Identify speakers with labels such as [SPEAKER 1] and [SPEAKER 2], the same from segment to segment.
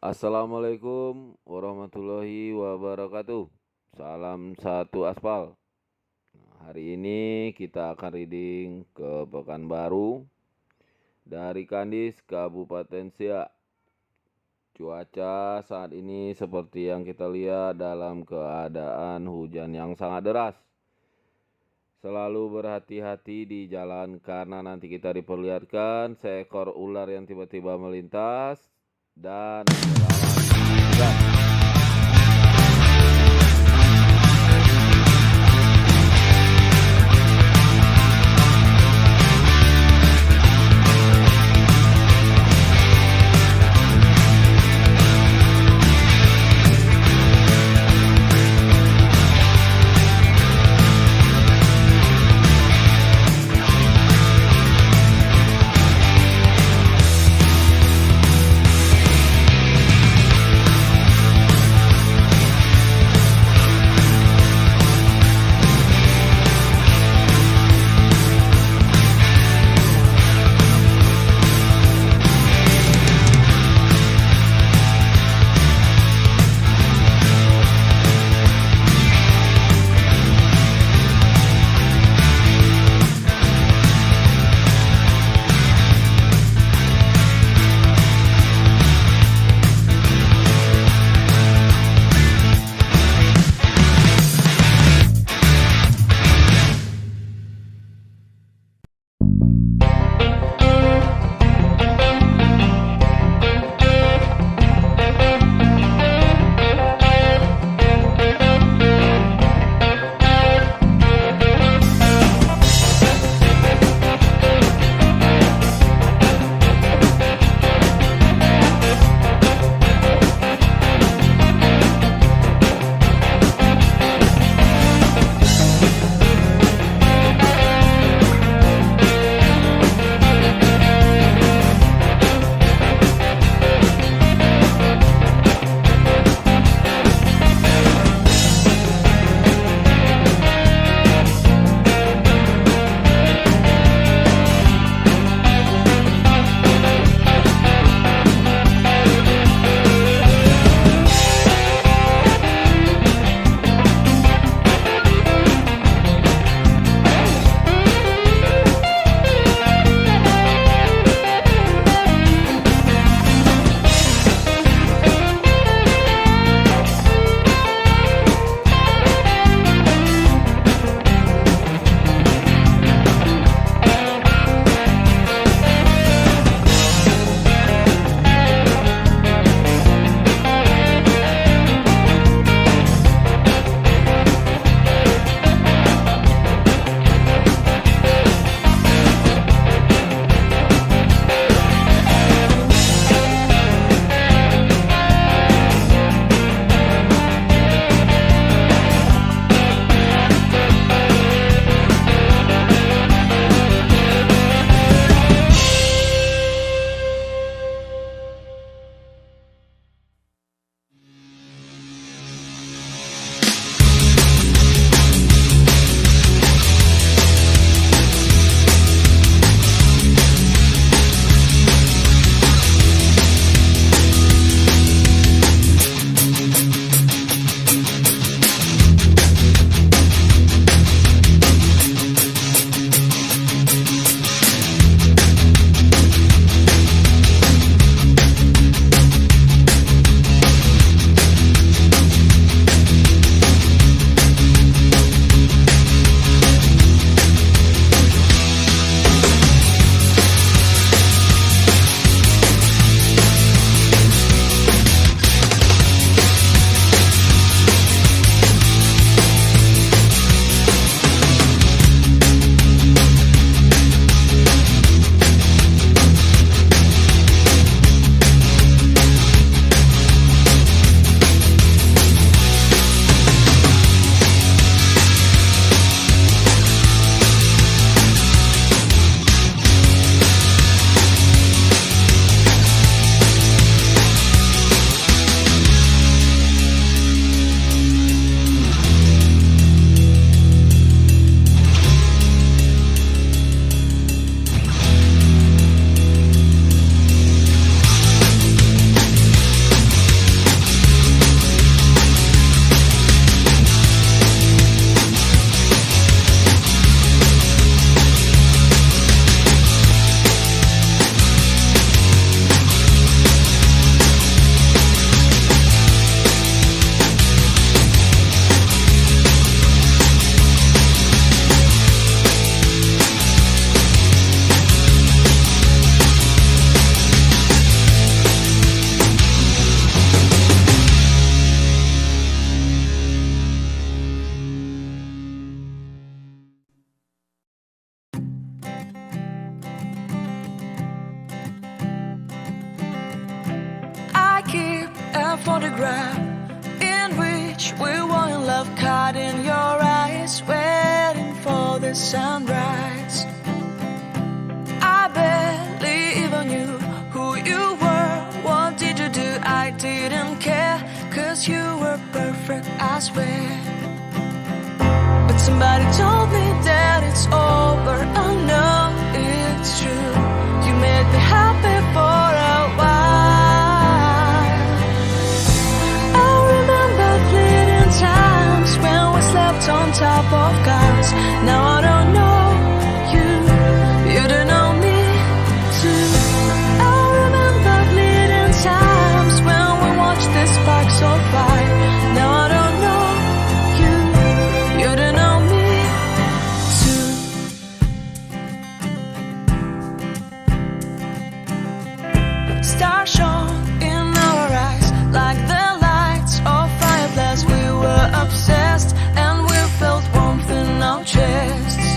[SPEAKER 1] Assalamualaikum warahmatullahi wabarakatuh. Salam satu aspal. Hari ini kita akan reading ke Pekanbaru dari Kandis, Kabupaten Siak. Cuaca saat ini seperti yang kita lihat dalam keadaan hujan yang sangat deras. Selalu berhati-hati di jalan karena nanti kita diperlihatkan seekor ular yang tiba-tiba melintas dan gas.
[SPEAKER 2] photograph in which we were in love, caught in your eyes, waiting for the sunrise. I barely even knew who you were. What did you do? I didn't care, 'cause you were perfect, I swear. But somebody told me that it's over. I know it's true. You made me happy for a while. I remember fleeting times when we slept on top of cars. Now I don't know you, you don't know me too. I remember fleeting times when we watched the sparks of fire. Now I don't know you, you don't know me too. Stars shone in our eyes like the lights of fireplace. We were obsessed and we felt warmth in our chests.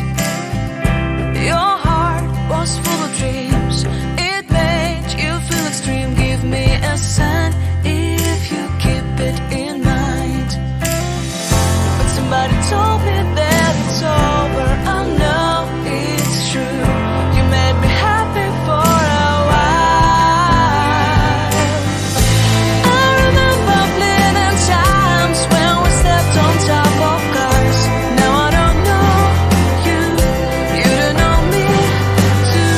[SPEAKER 2] Your heart was full of dreams. It made you feel extreme. Give me a sign if you keep it in mind. But somebody told me that it's over. I know it's true. You made me happy for a while. I remember fleeting times when we slept on top of cars. Now I don't know you, you don't know me too.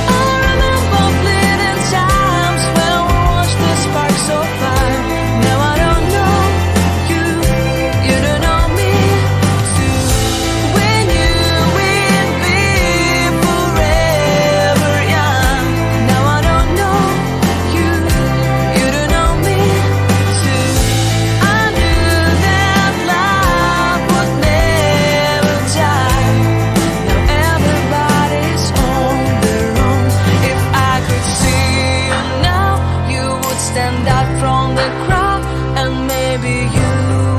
[SPEAKER 2] I remember fleeting times when we watched the sparks of fire. Now I don't know you, you don't know me too. We knew we'd be forever young. Now I don't know you, you don't know me too. I knew that love would never die. Now everybody's on their own. If I could see you now, you would stand out from the crowd, and maybe you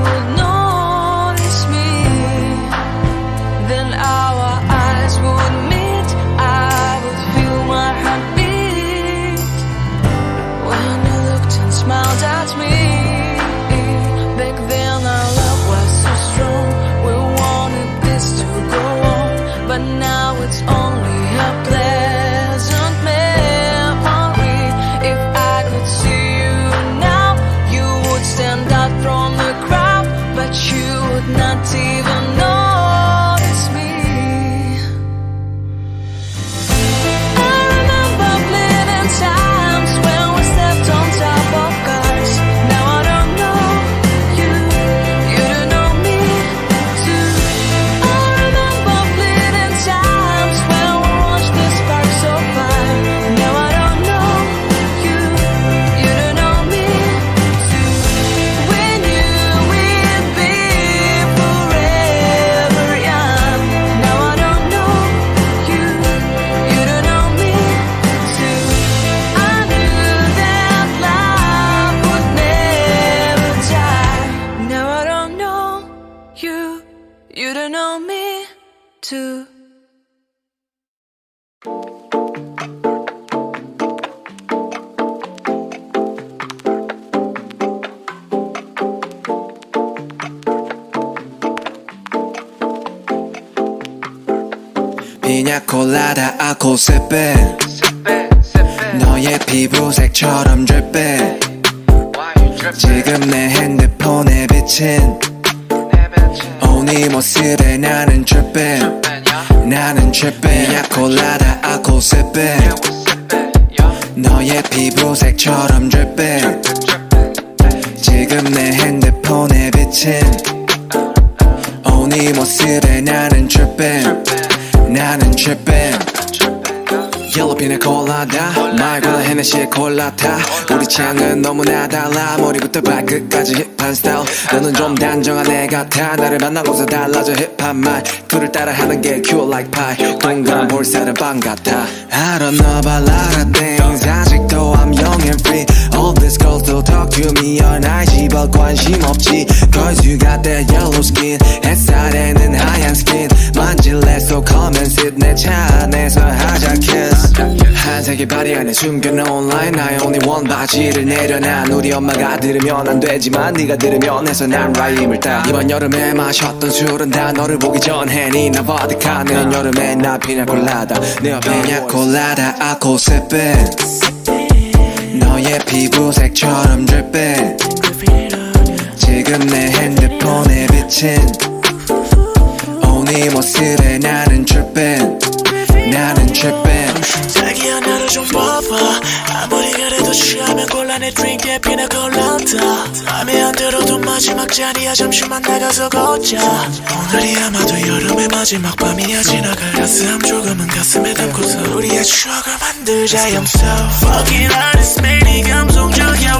[SPEAKER 2] would notice me. Then our eyes would meet, I would feel my heart beat when you looked and smiled at me. Back then our love was so strong. We wanted this to go on, but now it's only a pleasant memory. If I could see you now, you would stand out from the crowd, but you would not even notice me. I remember fleeting times when we slept on top of cars. Now I don't know you, you don't know me too. I remember fleeting times when we watched the sparks of fire. Now I don't know you, you don't know me too. We knew we'd be forever young. Now I don't know you, you don't know me too. I knew that love would never die. Now I don't know you, you don't know me too.
[SPEAKER 3] 피냐콜라다 아코세페 너의 피부색처럼 drip 지금 내 핸드폰에 비친 네 모습에 나는 drippin 나는 drippin 피냐콜라다 아코세페 너의 피부색처럼 drippin 지금 내 핸드폰에 비친 네 모습에 나는 drippin 나는 trippin 옐로우 피나 콜라다 말고는 헤네시의 콜라타 우리 취향은 너무나 달라 머리부터 발끝까지 힙한 스타일 너는 좀 단정한 애 같아 나를 만나고서 달라져 힙한 말투를 따라하는 게 cute like pie 동그란 볼살은 빵 같아 I don't know about a lot of things 아직도 I'm young and free All these girls don't talk to me all night 시발 관심 없지 Cause you got that yellow skin 햇살에는 하얀 skin 만질래 so come and sit 내 차 안에서 하자 kiss 한 색이 발이 안에 숨겨놓은 line I only want 바지를 내려놔 우리 엄마가 들으면 안 되지만 네가 들으면 해서 난 라임을 따 이번 여름에 마셨던 술은 다 너를 보기 전에 니나 버드카 내년 여름에 나 피냐콜라다 내 옆에 피냐콜라다 I go sippin' 너의 피부색처럼 drippin' 지금 내 핸드폰에 비친 네 모습에 나는 trippin' 나는 trippin'
[SPEAKER 4] 자기야 나를 좀 봐봐 아무리 그래도 취하면 곤란해 드링크에 피나콜라다 맘에 안 들어도 마지막 잔이야 잠시만 나가서 걷자 오늘이 아마도 여름의 마지막 밤이야 지나갈 가슴 조금은 가슴에 담고서 우리의 추억을 만들자 I'm so fucking honest man 이 감성적이야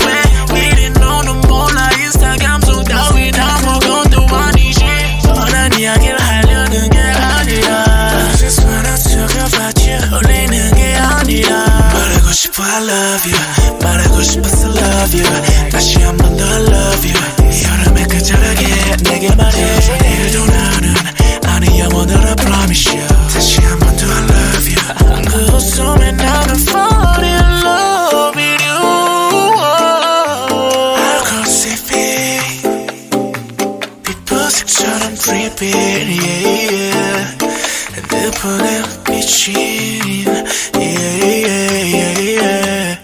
[SPEAKER 4] 왜 이리 너는 몰라 인스타 감성 따위 다 먹어도 아니지 뻔한 이야기를 하려는 게 아니라 I just wanna talk about you 울리는 게 아니라 말하고 싶어 I love you 말하고 싶어서 love you 다시 한 번 더 I love you 이 여름에 그저하게 내게 말해 내일도 나는 아니 영원으로 I promise you 다시 한 번 더 I love you 그 웃음에 나는 fall in love with you 알코올 sipping 빛보색처럼 dripping yeah yeah 핸드폰에 미친 yeah yeah yeah yeah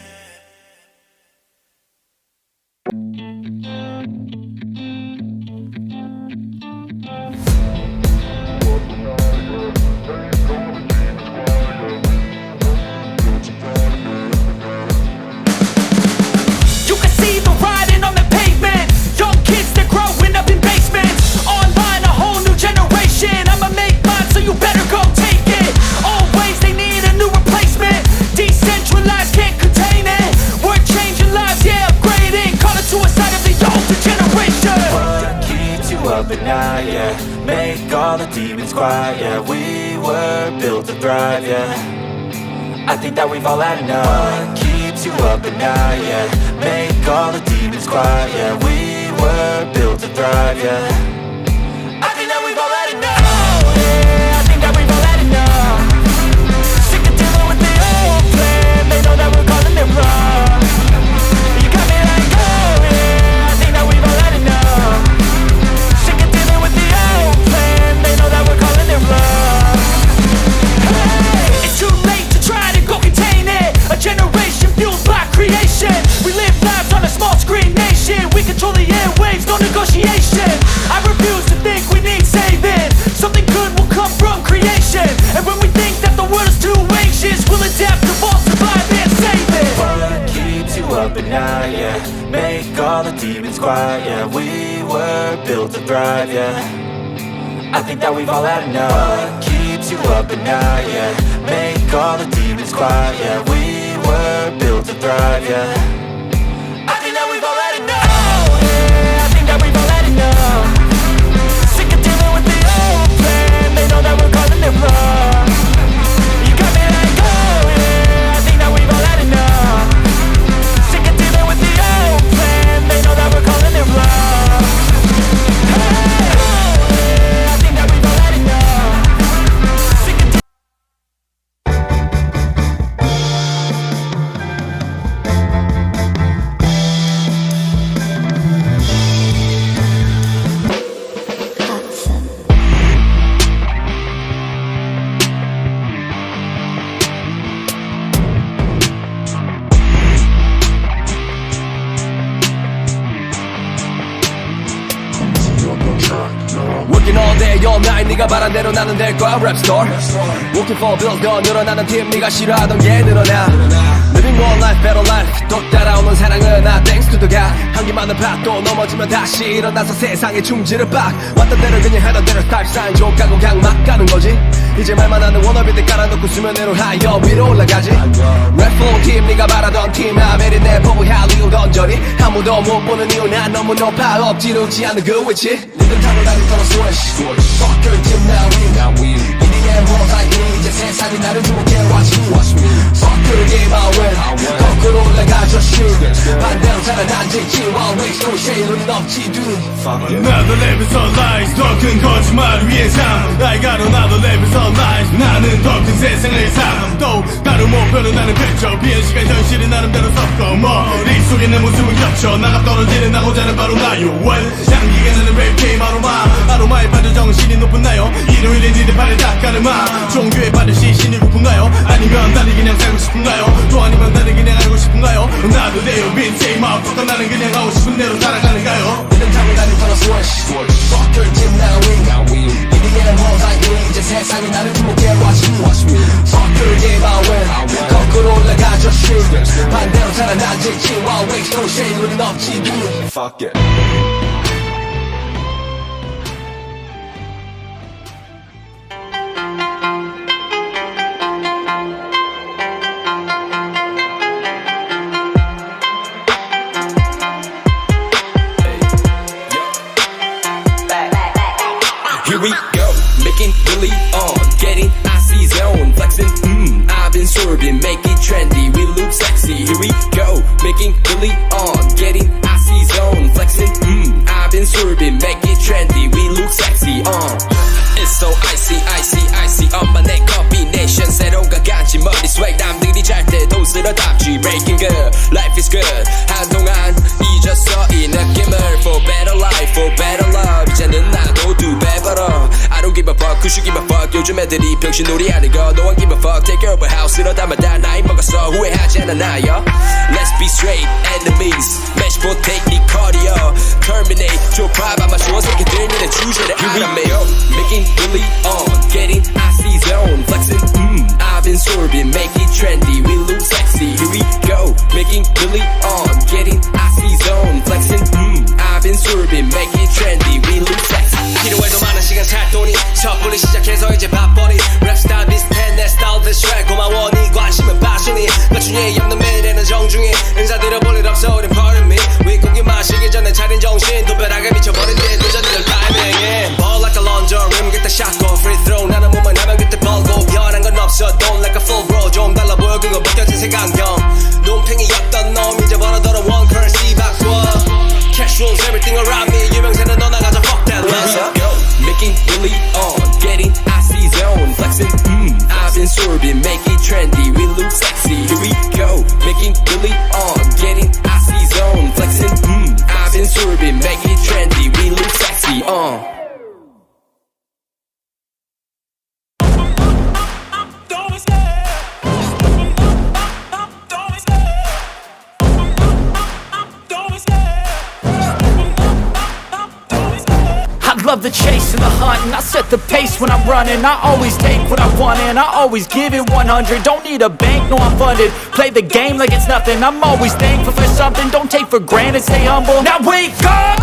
[SPEAKER 5] You can see the writing on the pavement. Young kids, they're growing up in basements. Online, a whole new generation. I'ma make mine, so you better go take it. Always, they need a new replacement. Decentralized, can't contain it. We're changing lives, yeah, upgrading. Call it suicide of the older generation.
[SPEAKER 4] What keeps you up at night, yeah? Make all the demons quiet, yeah. We were built to thrive, yeah. I think that we've all had enough. What keeps you up at night, yeah? Make all the demons quiet, yeah. We were built to thrive, yeah. I think that we've all had enough. Oh, yeah, I think that we've all had enough. Sick of dealing with the old plan. They know that we're calling it wrong. You got me like, oh, yeah, I think that we've all had enough. Sick of dealing with the old plan. They know that we're calling it wrong.
[SPEAKER 5] Hey, it's too late to try to go contain it. A generation fueled by creation. We live lives on a small screen nation. We control the airwaves, no negotiation. I refuse to think we need saving. Something good will come from creation. And when we think that the world is too anxious, we'll adapt, evolve, survive, and save it.
[SPEAKER 4] What keeps you up at night, yeah? Make all the demons quiet, yeah. We were built to thrive, yeah. I think that we've all had enough. What keeps you up at night, yeah? Make all the demons quiet, yeah. We were built to thrive, yeah. I think that we've all had enough. Oh, yeah, I think that we've all had enough. Sick of dealing with the old plan. They know that we're calling it wrong. You got me like, oh, yeah, I think that we've all had enough. Sick of dealing with the old plan. They know that we're calling it wrong. Hey, oh, yeah, I think that we've all had enough. Sick of
[SPEAKER 6] Working all day all night 네가 바란 대로 나는 될 거야 랩 스토어 Working for bills 더 늘어나는 팀 네가 싫어하던 게 늘어나 Living one life better life 또 따라오는 사랑은 나 thanks to the God 한기만을 봐도 넘어지면 다시 일어나서 세상에 충지를 빡 왔던 대로 그냥 하던 대로 스타일 사인 족가고 그냥 막 가는 거지 이제 말만 하는 워너비들 깔아놓고 수면 위로 하여 위로 올라가지 Red flow 팀 네가 바라던 팀 아메리 내 보고 할리우드 저리 아무도 못 보는 이유 난 너무 높아 엎지르지 않는 그 위치 니들 타고 다닐 거라 switch Fuck your team now we 이닝의 모사이크 이제 세상이 나를 주목해 watch me Fuck your game I win 거꾸로 올라가죠 shoot 반대로 살아난지 While waste 또 쉐일은 없지 dude
[SPEAKER 7] Another level of lies 더 큰 거짓말 위에 삶 I got another level of lies 나는 더 큰 세상을 삶 또 다른 목표는 나는 펼쳐 비행 시간 현실은 나름대로 섞어 머릿속에 내 모습은 겹쳐 나가 떨어지는 나고자는 바로 나요 향기가 나는 랩 게임 아로마에 빠져 정신이 높은 나요 일요일에 니들 발에 닦아르마 종교에 빠져 시신이 고픈가요 아니면 나를 그냥 살고 싶은가요 또 아니면 나를 그냥 알고 싶은가요 나도 돼요 빈세이 마음껏 나는 그냥 하고 싶은 대로 살아가는가요
[SPEAKER 6] 이런 장을 가는 걸어 swish Fuck your team now win 이리에는 허상이 이제 세상이 나를 주목해 watch me Fuck your game I win 거꾸로 올라가죠 shit 반대로 살아난지 While waste 또 쉐일은 없지 dude Fuck it
[SPEAKER 8] Here we go, making Billy on, getting icy zone, flexing, I've been swerving, make it trendy, we look sexy. Here we go, making Billy on, getting icy zone, flexing, I've been swerving, make it trendy, we look sexy. It's so icy, 엄마 내 combination 새로운가 간지 머리 swag 남들이 잘 때도 쓸어 담지 breaking good, life is good 한동안 잊었어 이 느낌을 for better life, for better love 이제는 나도 두 배 벌어 I don't give a fuck, who should give a fuck 요즘 애들이 병신놀이 하는 거 No one give a fuck, take care of a house 이러다만 다 나이 먹었어 후회하지 않아 나요 Let's be straight, enemies Match for technique, cardio Terminate, 좁아 아마 좋은 새끼들 니네 주제를 알아매 Making Billy on, getting icy zone Flexing, I've been sorbing, make it trendy We look sexy, here we go Making Billy on, getting icy zone Flexing, I've been sorbing, make it trendy We look sexy 필요해도 많은 시간 살 돈이 섣불리 시작해서 이제 밥벌이 랩스타일 비슷해 내 스타일 대쉬 고마워 네 관심은 passion이 나중에 없는 매일에는 정중히 인사드려 볼 일 없어 우린 pardon me 윗고기 마시기 전에 차린 정신 도배하게 미쳐버린 뒤에 늦어지는 타이밍에 Ball like a laundry rim get the shot go free throw 나는 몸만 하면 그때 벌고 변한 건 없어 don't like a full bro 좀 달라 보여 그거 벗겨진 색안경 논팽이였던 놈 이제 벌어더러 one currency 바꿔 cash rules everything around me 유명세는 너 나가자 fuck that let's go making Billy on getting icy zone flexing I've been sorbing make it trendy we look sexy here we go making Billy on getting icy zone flexing I've been sorbing make it trendy we look sexy
[SPEAKER 5] I love the chase and the hunt and I set the pace when I'm running I always take what I want and I always give it 100 Don't need a bank, no I'm funded Play the game like it's nothing I'm always thankful for something Don't take for granted, stay humble Now wake up!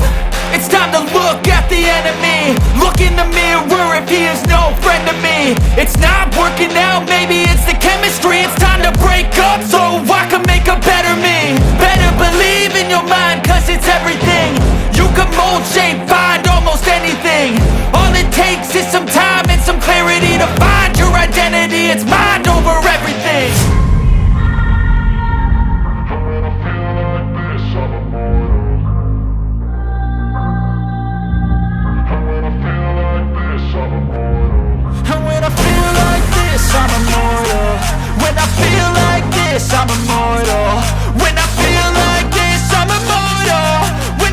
[SPEAKER 5] It's time to look at the enemy Look in the mirror if he is no friend to me It's not working out, maybe it's the chemistry It's time to break up so I can make a better me Better believe in your mind cause it's everything You can mold, shape, find almost anything All it takes is some time and some clarity To find your identity, it's mind over everything And when I feel like this, I'm immortal When I feel like this, I'm immortal When I feel like this, I'm immortal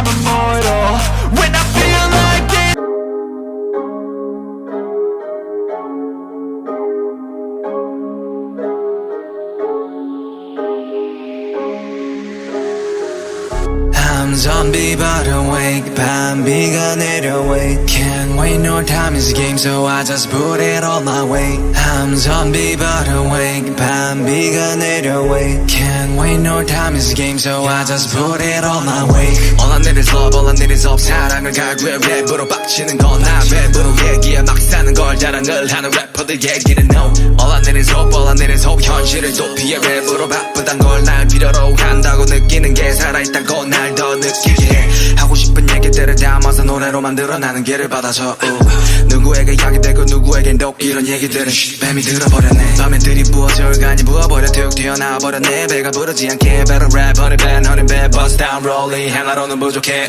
[SPEAKER 5] I'm immortal. When I feel like it.
[SPEAKER 3] I'm zombie but awake 밤비가 내려 wait Can't wait no time is a game so I just put it all my way I'm zombie but awake 밤비가 내려 wait Can't wait no time is a game so I just put it all my way All I need is love all I need is hope 사랑을 갈구해 랩으로 빡치는 건 나 랩으로 얘기해 막 사는 걸 자랑을 하는 래퍼들 얘기는 no All I need is hope all I need is hope 현실을 도피해 랩으로 바쁘단 걸 날 필요로 한다고 느끼는 게 살아있다고 날 더 느끼게 해 하고 싶은 얘기들을 담아서 노래로 만들어 나는 길을 받아서 누구에게 약이 되고 누구에겐 독 이런 얘기들은 뱀이 들어버렸네 밤에 들이부어져 간이 부어버려 툭 튀어나와버렸네 배가 부르지 않게 better rap honey bad honey bad bust down rolling 하나로는 부족해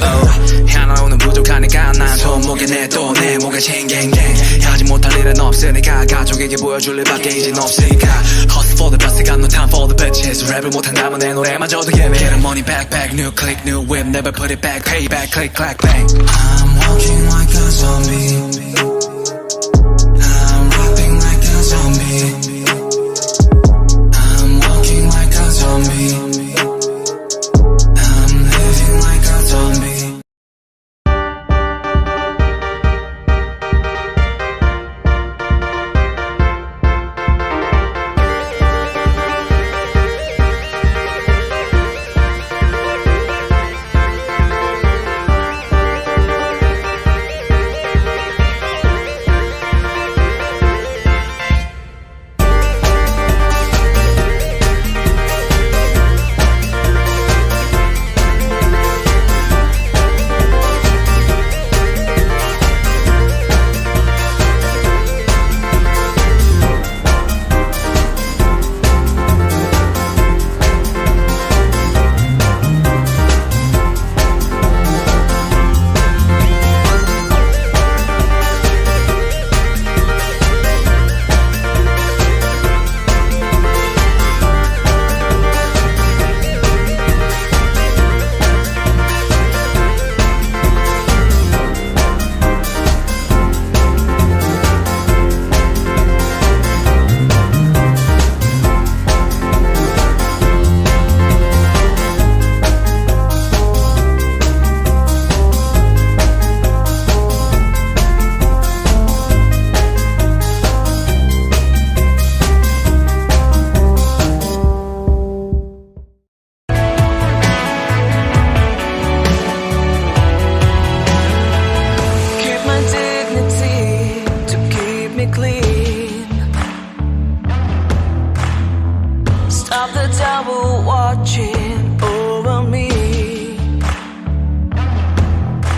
[SPEAKER 3] 하나로는 부족하니까 난 손목에 내 또 내 목에 챙갱갱 하지 못할 일은 없으니까 가족에게 보여줄 일밖에 이젠 없으니까 Hustle for the best got no time for the bitches 랩을 못한다면 내 노래마저도 예매 Get a money back back new click new whip never put it back payback click clack bang I'm walking like a zombie I'm rapping like a zombie I'm walking like a zombie I'm living like a zombie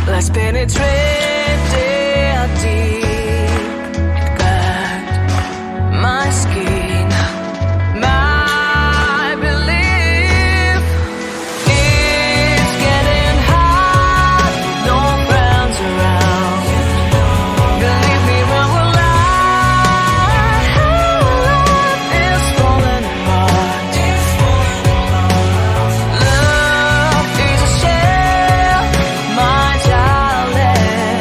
[SPEAKER 2] Let's penetrate deep inside my skin. My belief is getting hot, no friends around. Believe me when we're live is falling apart. Love is a shell, my darling.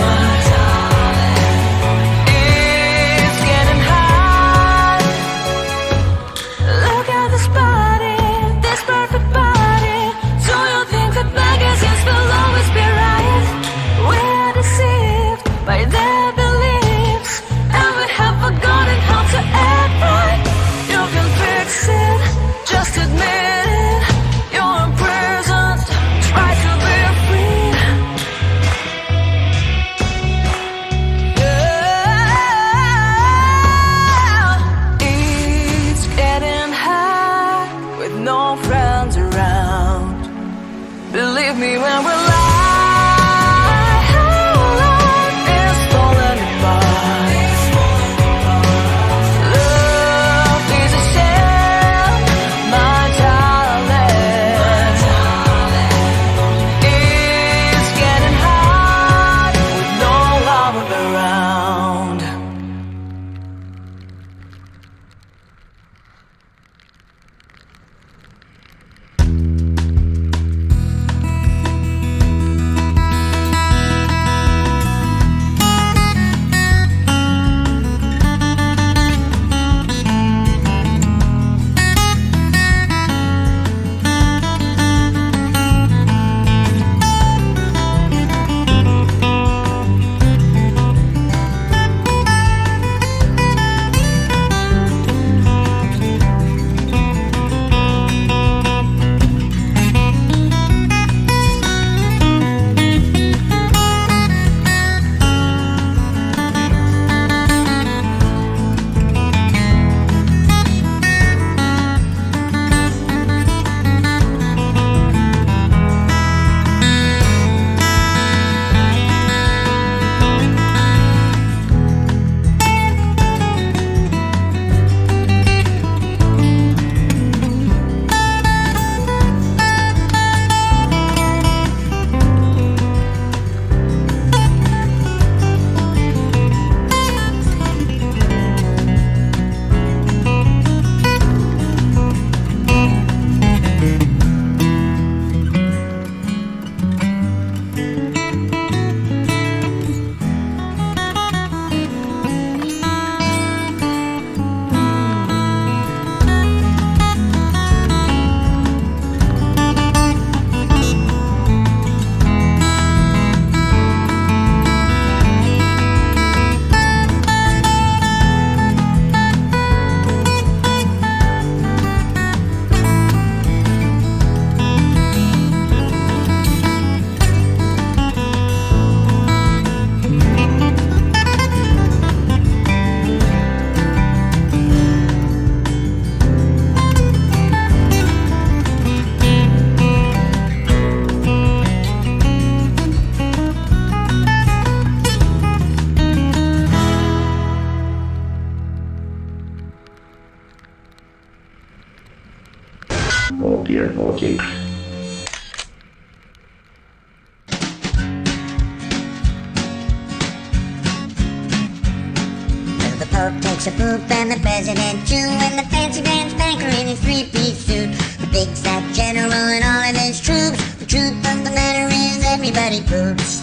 [SPEAKER 9] Pope takes a poop and the president too, and the fancy pants banker in his three-piece suit, the big fat general and all of his troops. The truth of the matter is everybody poops.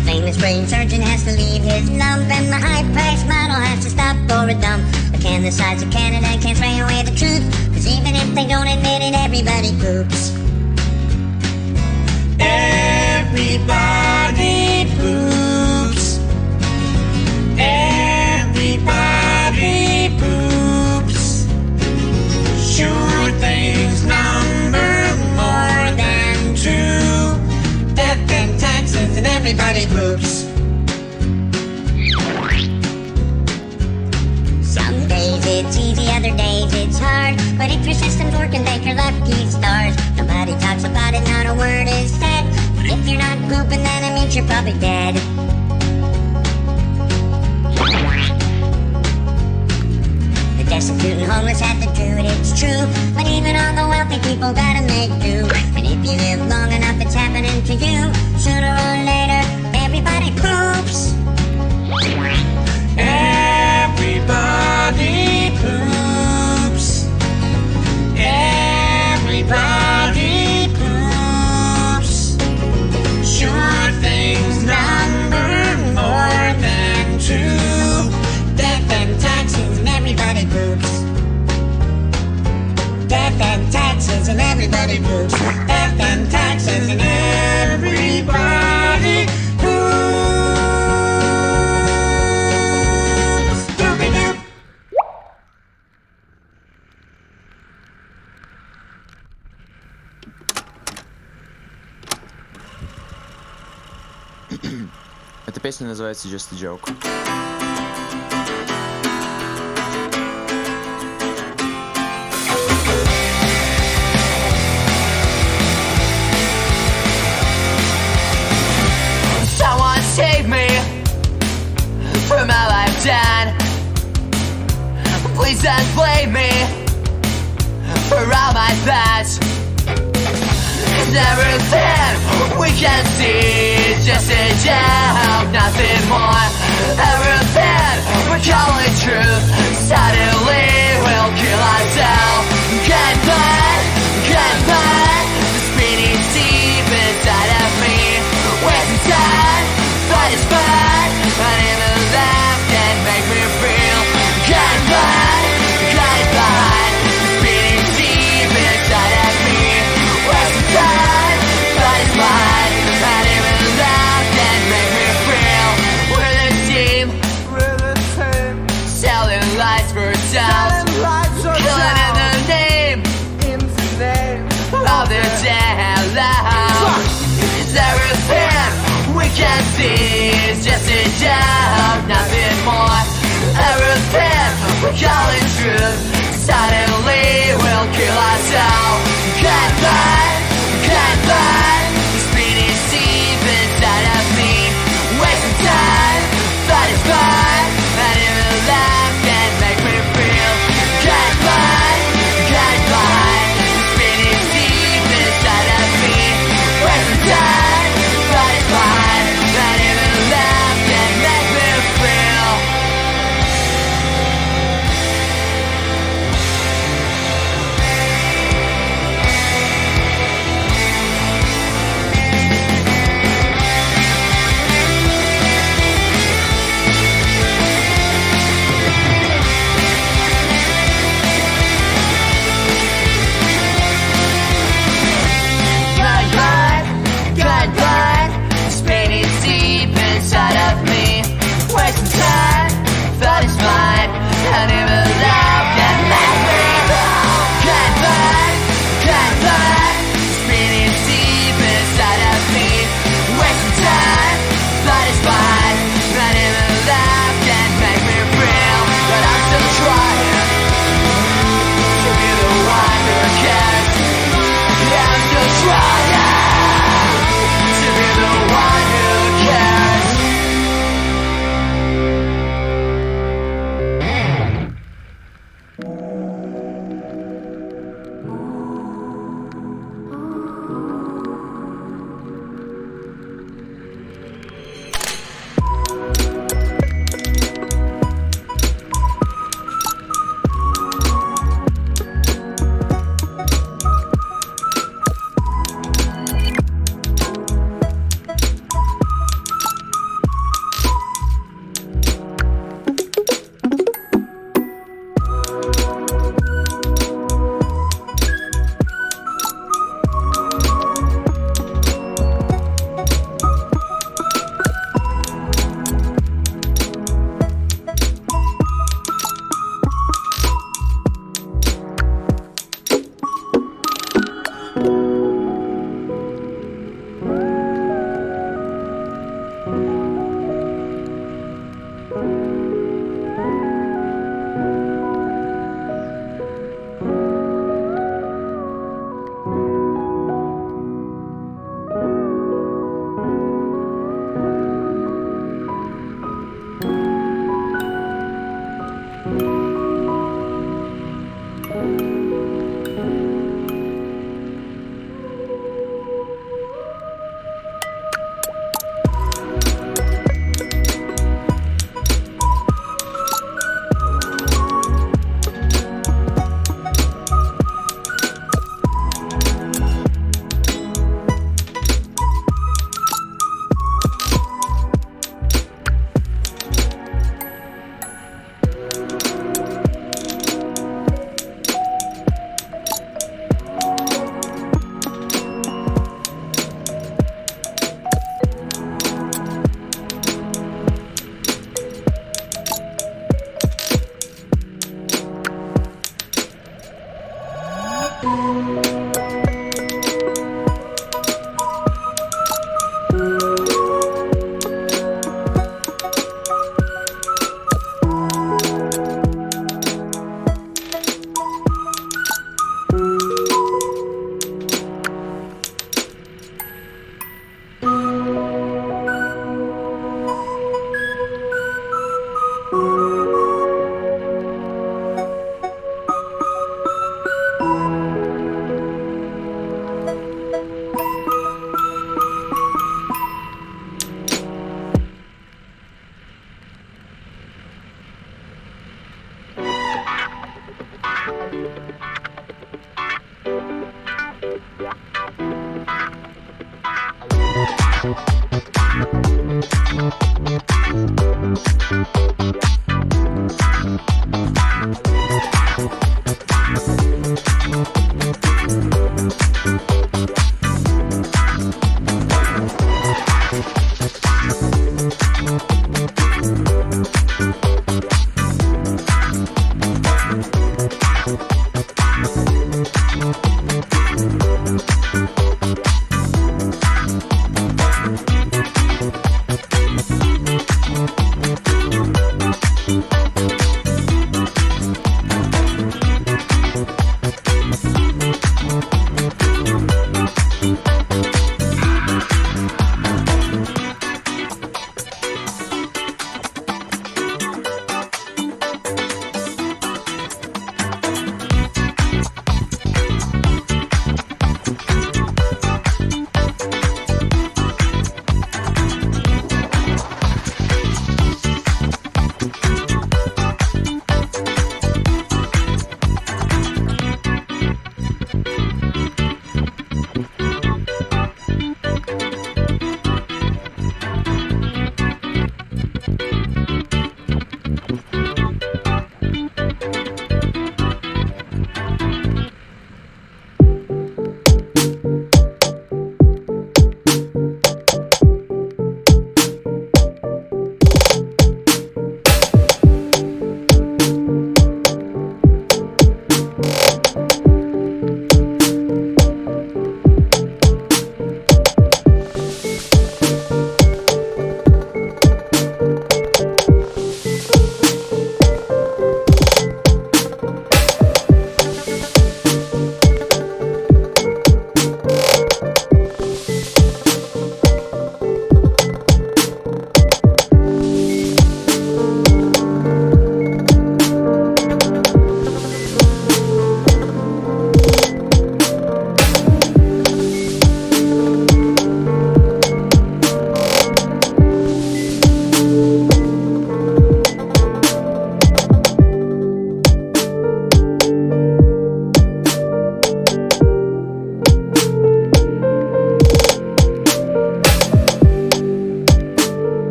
[SPEAKER 9] The famous brain surgeon has to leave his lump, and the high-priced model has to stop for a dump. The can the size of Canada can't spray away the truth, cause even if they don't admit it, everybody poops.
[SPEAKER 4] Everybody poops. Everybody poops. Sure things number more than two. Death and taxes and everybody poops.
[SPEAKER 9] Some days it's easy, other days it's hard, but if your system's working, thank your lucky stars. Nobody talks about it, not a word is said. But if you're not pooping, then it means you're probably dead. The destitute and homeless have to do it, it's true, but even all the wealthy people gotta make do. And if you live long enough, it's happening to you. Sooner or later, everybody poops.
[SPEAKER 4] Everybody poops. Everybody poops. Sure things number more than two. Death and taxes and everybody poops. Death and taxes and everybody poops. Death and taxes and everybody poops. Doopy-doop.
[SPEAKER 10] Эта песня называется Just a Joke.
[SPEAKER 5] Someone save me from all I've done. Please don't blame me for all my thoughts. Cause everything we can see is just a joke, nothing more. Everything we call it truth suddenly will kill ourselves. Goodbye, goodbye. The spinning deep inside of me. Wasting time, but it's fine. Not even laugh can make me feel. Goodbye, goodbye. The spinning deep inside of me. Wasting time, but it's fine. Not even laugh can make me feel. We're the team, selling lies for ourselves, killing in the name of the damn loud. It's everything we can see is just a joke, nothing more. Everything we call it truth suddenly will kill ourselves. Goodbye, goodbye. The spinning deep inside of me. Wasting time, but it's fine. Not even laugh can make me feel. Goodbye, goodbye. The spinning deep inside of me. Wasting time, but it's fine. Not even laugh can make me feel.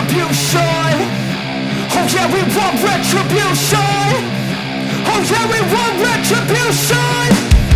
[SPEAKER 5] retribution. Oh yeah, we want retribution. Oh yeah, we want retribution.